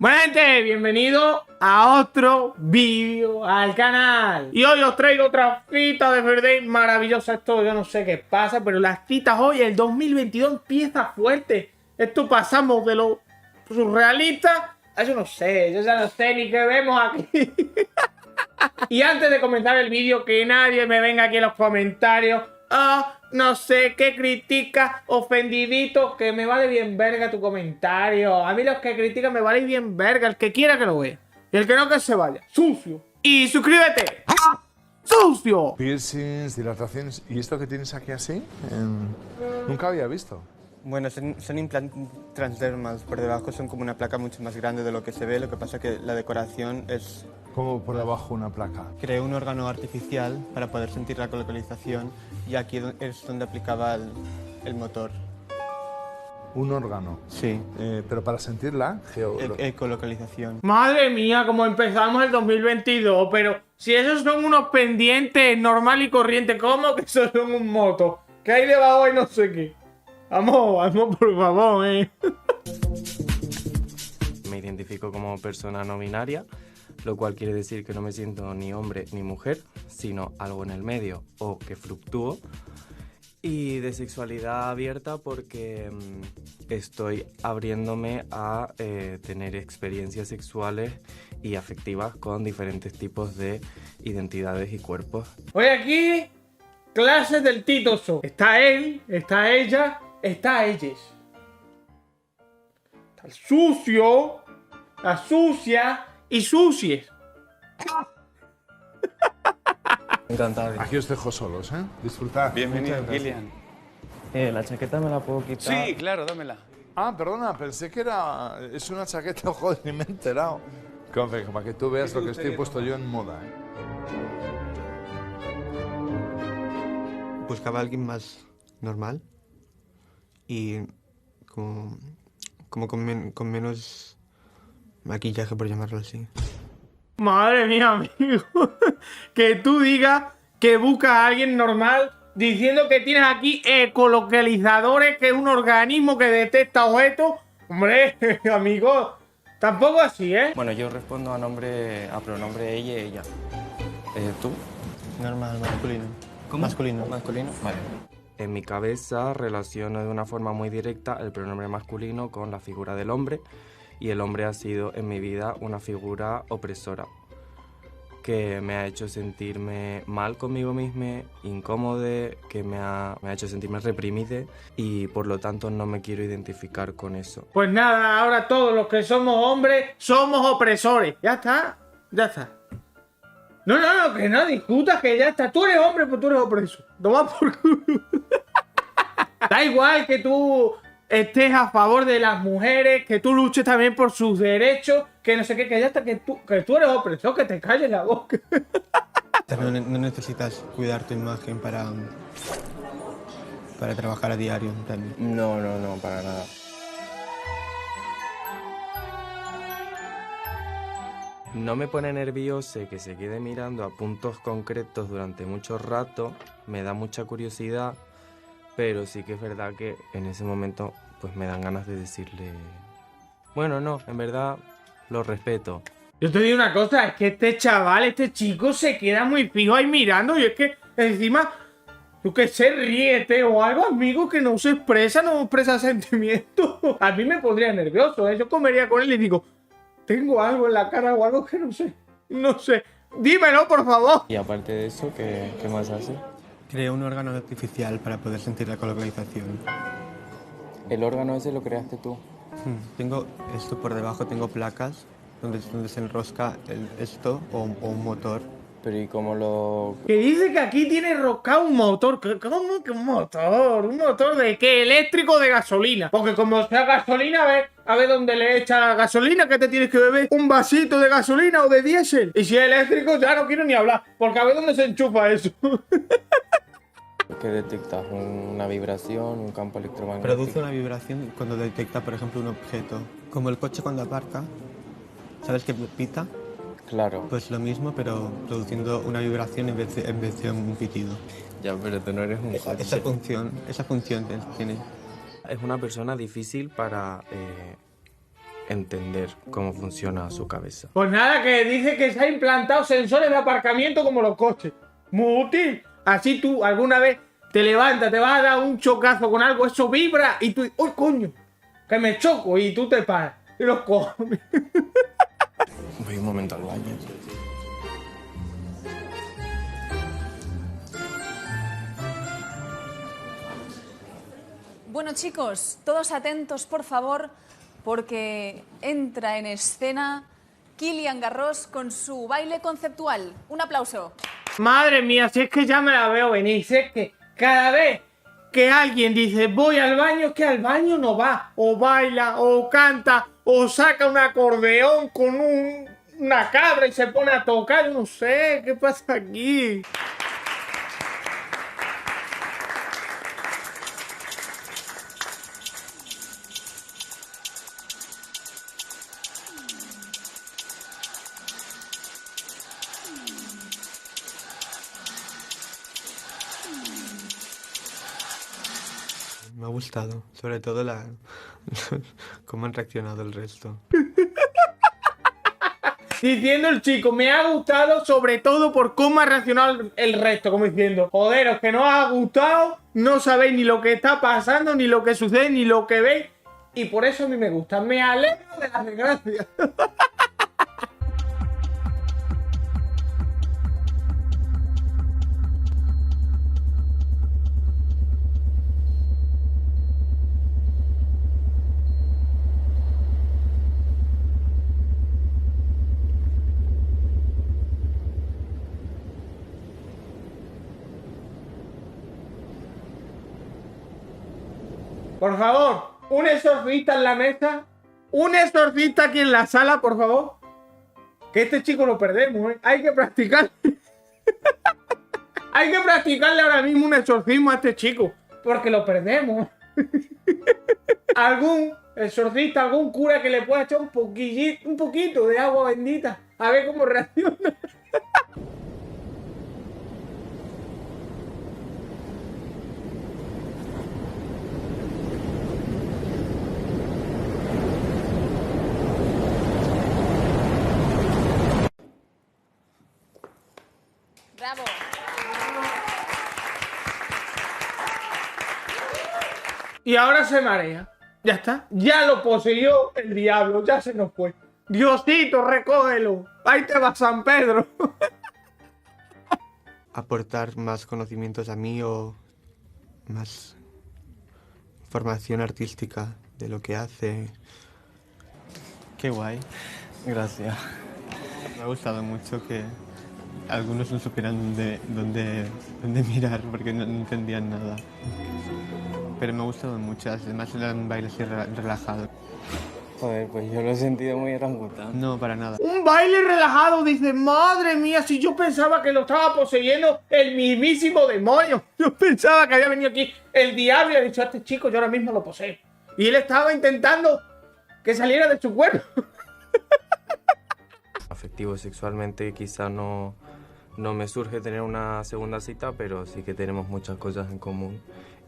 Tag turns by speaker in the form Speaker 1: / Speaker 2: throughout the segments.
Speaker 1: Buena gente, bienvenido a otro vídeo al canal. Y hoy os traigo otra cita de Friday maravillosa. Esto yo no sé qué pasa, pero las citas hoy, el 2022 empieza fuerte. Esto pasamos de lo surrealista a yo no sé, yo ya no sé ni qué vemos aquí. Y antes de comenzar el vídeo, que nadie me venga aquí en los comentarios. No sé, qué critica, ofendidito, que me vale bien verga tu comentario. A mí los que critican me vale bien verga, el que quiera que lo vea. Y el que no, que se vaya. Sucio. Y suscríbete. ¡Sucio!
Speaker 2: Piercings, dilataciones. ¿Y esto que tienes aquí así? Nunca había visto.
Speaker 3: Bueno, son implantes transdermales. Por debajo son como una placa mucho más grande de lo que se ve. Lo que pasa es que la decoración es...
Speaker 2: Como por debajo una placa.
Speaker 3: Creé un órgano artificial para poder sentir la colocalización y aquí es donde aplicaba el motor.
Speaker 2: Un órgano.
Speaker 3: Sí.
Speaker 2: Pero para sentirla,
Speaker 3: Ecolocalización.
Speaker 1: Madre mía, como empezamos el 2022. Pero si esos son unos pendientes normal y corriente, ¿cómo que esos son un moto? ¿Qué hay debajo y no sé qué? Vamos, por favor,
Speaker 4: Me identifico como persona no binaria, lo cual quiere decir que no me siento ni hombre ni mujer, sino algo en el medio o que fluctúo. Y de sexualidad abierta porque estoy abriéndome a tener experiencias sexuales y afectivas con diferentes tipos de identidades y cuerpos.
Speaker 1: Hoy aquí, clases del Titoso. Está él, está ella, está ellas. Está el sucio, la sucia y sucies.
Speaker 4: Encantado.
Speaker 2: Aquí os dejo solos, ¿eh? Disfrutad.
Speaker 5: Bienvenido, Kilian.
Speaker 4: La chaqueta me la puedo quitar.
Speaker 5: Sí, claro, dámela.
Speaker 2: Ah, perdona, pensé que era... Es una chaqueta, joder, ni me he enterado. Confe, para que tú veas lo que estoy puesto yo en moda, ¿eh?
Speaker 3: Buscaba a alguien más normal y como con menos maquillaje, por llamarlo así.
Speaker 1: Madre mía, amigo. Que tú digas que buscas a alguien normal diciendo que tienes aquí ecolocalizadores, que es un organismo que detecta objetos. Hombre, amigo, tampoco así, ¿eh?
Speaker 4: Bueno, yo respondo a pronombre ella. ¿Tú?
Speaker 3: Normal, masculino.
Speaker 4: ¿Cómo?
Speaker 3: Masculino.
Speaker 4: ¿Masculino? Vale. En mi cabeza relaciono de una forma muy directa el pronombre masculino con la figura del hombre, y el hombre ha sido en mi vida una figura opresora que me ha hecho sentirme mal conmigo mismo, incómodo, que me ha hecho sentirme reprimido, y por lo tanto no me quiero identificar con eso.
Speaker 1: Pues nada, ahora todos los que somos hombres somos opresores. Ya está, ya está. No, que no discutas, que ya está. Tú eres hombre, pues tú eres opresor. Toma por culo. Da igual que tú estés a favor de las mujeres, que tú luches también por sus derechos, que no sé qué, que ya está, que tú eres opresor, que te calles la boca.
Speaker 3: No necesitas cuidar tu imagen para trabajar a diario también.
Speaker 4: No, para nada. No me pone nervioso que se quede mirando a puntos concretos durante mucho rato, me da mucha curiosidad, pero sí que es verdad que en ese momento pues me dan ganas de decirle, bueno, no, en verdad lo respeto.
Speaker 1: Yo te digo una cosa, es que este chaval, este chico se queda muy fijo ahí mirando, y es que encima, tú que sé, ríete o algo, amigo, que no expresa sentimientos. A mí me pondría nervioso, ¿eh? Yo comería con él y digo, tengo algo en la cara o algo que no sé. Dímelo, por favor.
Speaker 4: Y aparte de eso, ¿qué más hace?
Speaker 3: Creé un órgano artificial para poder sentir la colocalización.
Speaker 4: ¿El órgano ese lo creaste tú?
Speaker 3: Tengo esto por debajo, tengo placas donde se enrosca esto o un motor.
Speaker 4: Pero ¿y cómo lo...?
Speaker 1: Que dice que aquí tiene roscado un motor. ¿Cómo que un motor? ¿Un motor de qué? ¿Eléctrico o de gasolina? Porque como sea gasolina, a ver dónde le echa la gasolina, que te tienes que beber un vasito de gasolina o de diésel. Y si es eléctrico, ya no quiero ni hablar. Porque a ver dónde se enchufa eso.
Speaker 4: ¿Qué detectas? ¿Una vibración? ¿Un campo electromagnético?
Speaker 3: Produce una vibración cuando detecta, por ejemplo, un objeto. Como el coche cuando aparca, ¿sabes que pita?
Speaker 4: Claro.
Speaker 3: Pues lo mismo, pero produciendo una vibración en vez de un pitido.
Speaker 4: Ya, pero tú no eres un coche.
Speaker 3: Esa función tiene.
Speaker 4: Es una persona difícil para entender cómo funciona su cabeza.
Speaker 1: Pues nada, que dice que se ha implantado sensores de aparcamiento como los coches. Muy útil. Así tú alguna vez te levantas, te vas a dar un chocazo con algo, eso vibra y tú dices, ¡uy, coño! Que me choco y tú te paras. Y los cojones.
Speaker 4: Voy un momento al baño.
Speaker 5: Bueno, chicos, todos atentos, por favor, porque entra en escena Kilian Garros con su baile conceptual. Un aplauso.
Speaker 1: Madre mía, si es que ya me la veo venir. Si es que cada vez que alguien dice voy al baño, es que al baño no va. O baila, o canta, o saca un acordeón con una cabra y se pone a tocar. Yo no sé, ¿qué pasa aquí?
Speaker 3: Me ha gustado, sobre todo cómo han reaccionado el resto.
Speaker 1: Diciendo el chico, me ha gustado sobre todo por cómo ha reaccionado el resto. Como diciendo, joderos, que no os ha gustado, no sabéis ni lo que está pasando, ni lo que sucede, ni lo que veis. Y por eso a mí me gusta. Me alegro de la desgracia. Por favor, un exorcista en la mesa. Un exorcista aquí en la sala, por favor. Que este chico lo perdemos, ¿eh? Hay que practicar. Hay que practicarle ahora mismo un exorcismo a este chico. Porque lo perdemos. Algún exorcista, algún cura que le pueda echar un poquito de agua bendita. A ver cómo reacciona.
Speaker 5: Bravo.
Speaker 1: Y ahora se marea. Ya está. Ya lo poseyó el diablo. Ya se nos fue. Diosito, recógelo. Ahí te va San Pedro.
Speaker 3: Aportar más conocimientos a mí o más formación artística de lo que hace. Qué guay.
Speaker 4: Gracias.
Speaker 3: Me ha gustado mucho que algunos no supieran dónde mirar porque no entendían nada. Pero me ha gustado mucho, además era un baile así relajado.
Speaker 4: Joder, pues yo lo he sentido muy orangután.
Speaker 3: No, para nada.
Speaker 1: Un baile relajado. Dice, madre mía, si yo pensaba que lo estaba poseyendo el mismísimo demonio. Yo pensaba que había venido aquí el diablo y ha dicho a este chico, yo ahora mismo lo poseo. Y él estaba intentando que saliera de su cuerpo.
Speaker 4: Afectivo sexualmente quizá no me surge tener una segunda cita, pero sí que tenemos muchas cosas en común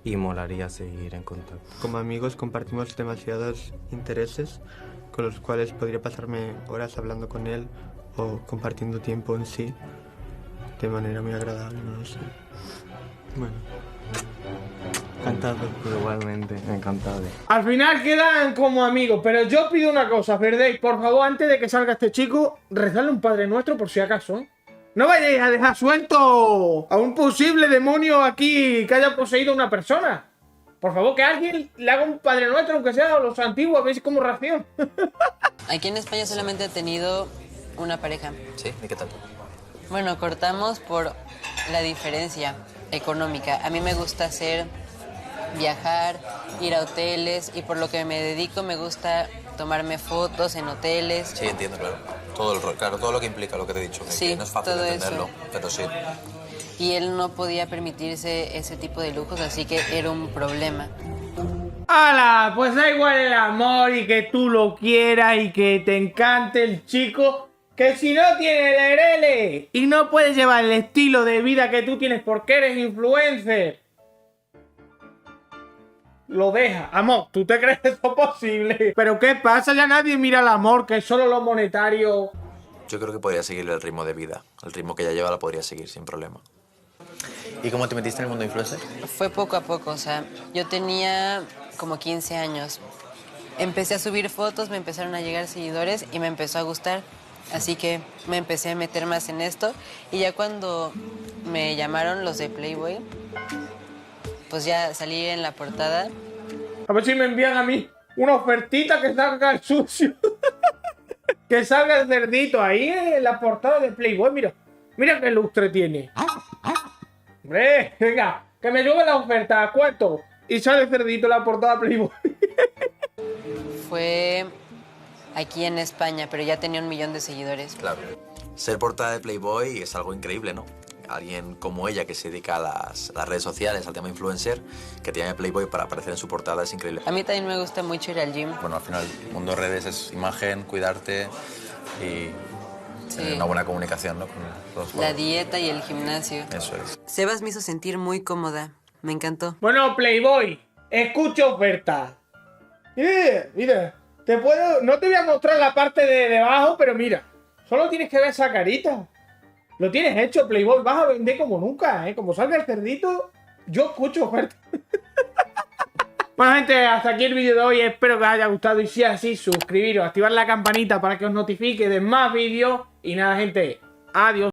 Speaker 4: y molaría seguir en contacto.
Speaker 3: Como amigos compartimos demasiados intereses con los cuales podría pasarme horas hablando con él o compartiendo tiempo en sí de manera muy agradable, no lo sé. Bueno, encantado.
Speaker 4: Igualmente, encantado.
Speaker 1: Al final quedan como amigos, pero yo pido una cosa, Ferdey, por favor, antes de que salga este chico, rezadle un Padre Nuestro por si acaso, ¿eh? No vayáis a dejar suelto a un posible demonio aquí que haya poseído a una persona. Por favor, que alguien le haga un Padre Nuestro, aunque sea los antiguos, veis como ración.
Speaker 6: Aquí en España solamente he tenido una pareja.
Speaker 7: ¿Sí? ¿Y qué tal?
Speaker 6: Bueno, cortamos por la diferencia económica. A mí me gusta viajar, ir a hoteles y por lo que me dedico me gusta tomarme fotos en hoteles.
Speaker 7: Sí, entiendo, claro. Claro, todo lo que implica lo que te he dicho.
Speaker 6: Sí,
Speaker 7: que no es fácil
Speaker 6: todo
Speaker 7: entenderlo,
Speaker 6: eso.
Speaker 7: pero sí.
Speaker 6: Y él no podía permitirse ese tipo de lujos, así que era un problema.
Speaker 1: ¡Hala! Pues da igual el amor y que tú lo quieras y que te encante el chico, que si no tiene el erele y no puedes llevar el estilo de vida que tú tienes porque eres influencer, lo deja. Amor, ¿tú te crees eso posible? ¿Pero qué pasa? Ya nadie mira el amor, que es solo lo monetario.
Speaker 7: Yo creo que podría seguir el ritmo de vida. El ritmo que ella lleva la podría seguir sin problema. ¿Y cómo te metiste en el mundo influencer?
Speaker 6: Fue poco a poco, o sea, yo tenía como 15 años. Empecé a subir fotos, me empezaron a llegar seguidores y me empezó a gustar. Así que me empecé a meter más en esto. Y ya cuando me llamaron los de Playboy, pues ya salí en la portada.
Speaker 1: A ver si me envían a mí una ofertita que salga el sucio. Que salga el cerdito ahí en la portada de Playboy. Mira, mira qué lustre tiene. Hombre, venga, que me lleve la oferta. ¿A cuánto? Y sale el cerdito en la portada de Playboy.
Speaker 6: Fue aquí en España, pero ya tenía 1 millón de seguidores.
Speaker 7: Claro. Ser portada de Playboy es algo increíble, ¿no? Alguien como ella que se dedica a las redes sociales, al tema influencer, que tiene Playboy para aparecer en su portada es increíble.
Speaker 6: A mí también me gusta mucho ir al gym.
Speaker 7: Bueno, al final, el mundo de redes es imagen, cuidarte y tener una buena comunicación, ¿no? Con los
Speaker 6: La
Speaker 7: followers.
Speaker 6: dieta y el gimnasio.
Speaker 7: Eso es.
Speaker 6: Sebas me hizo sentir muy cómoda. Me encantó.
Speaker 1: Bueno, Playboy, escucha oferta. Mira, te puedo... No te voy a mostrar la parte de debajo, pero mira, solo tienes que ver esa carita. Lo tienes hecho, Playboy. Vas a vender como nunca, ¿eh? Como salga el cerdito, yo escucho oferta. Bueno, gente, hasta aquí el vídeo de hoy. Espero que os haya gustado. Y si es así, suscribiros, activar la campanita para que os notifique de más vídeos. Y nada, gente, adiós.